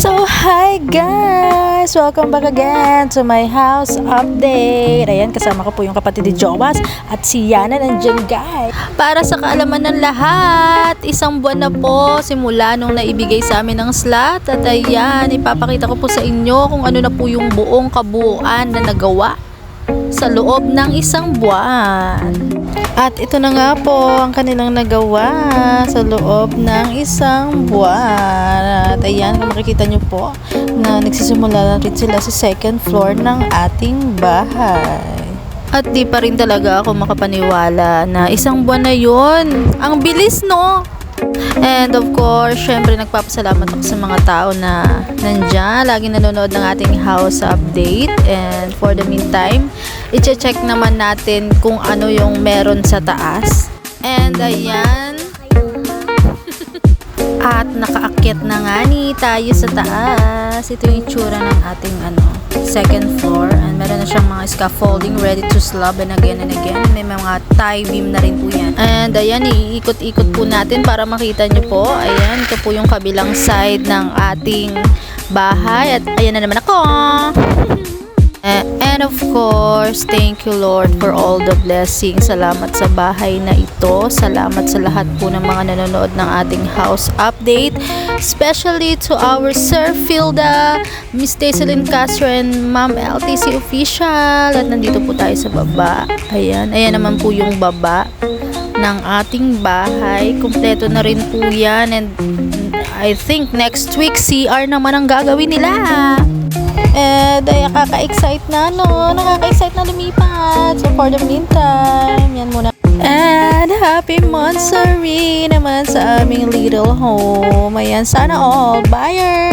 So, hi guys! Welcome back again to my house update. Ayan, kasama ko po yung kapatid ni Jowas at si Yana nandyan guys. Para sa kaalaman ng lahat, isang buwan na po simula nung naibigay sa amin ng slot. At ayan, ipapakita ko po sa inyo kung ano na po yung buong kabuuan na nagawa sa loob ng isang buwan. At ito na nga po ang kanilang nagawa sa loob ng isang buwan. At ayan, kung makikita nyo po na nagsisimula na rin sila sa second floor ng ating bahay. At di pa rin talaga ako makapaniwala na isang buwan na yun. Ang bilis, no? And of course, syempre nagpapasalamat ako sa mga tao na nandyan, laging nanonood ng ating house update. And for the meantime, i-check naman natin kung ano yung meron sa taas. And ayan, at nakaakyat na nga ni tayo sa taas. Ito yung itsura ng ating second floor. And meron na siyang mga scaffolding ready to slab and again and again. May mga tie beam na rin po yan. And ayan, iikot-ikot po natin para makita nyo po. Ayan, ito po yung kabilang side ng ating bahay. At ayan na naman ako. And of course, thank you Lord for all the blessings. Salamat sa bahay na ito. Salamat sa lahat po ng mga nanonood ng ating house update. Especially to our Sir Filda, Miss Daiselyn Castro, and Ma'am LTC Official. At nandito po tayo sa baba. Ayan, ayan naman po yung baba ng ating bahay. Kompleto na rin po yan. And I think next week CR naman ang gagawin nila. And ay nakaka-excite na nakaka-excite na lumipat. So for the meantime, yan muna. And happy monthsary naman sa aming little home. Ayan, sana all buyers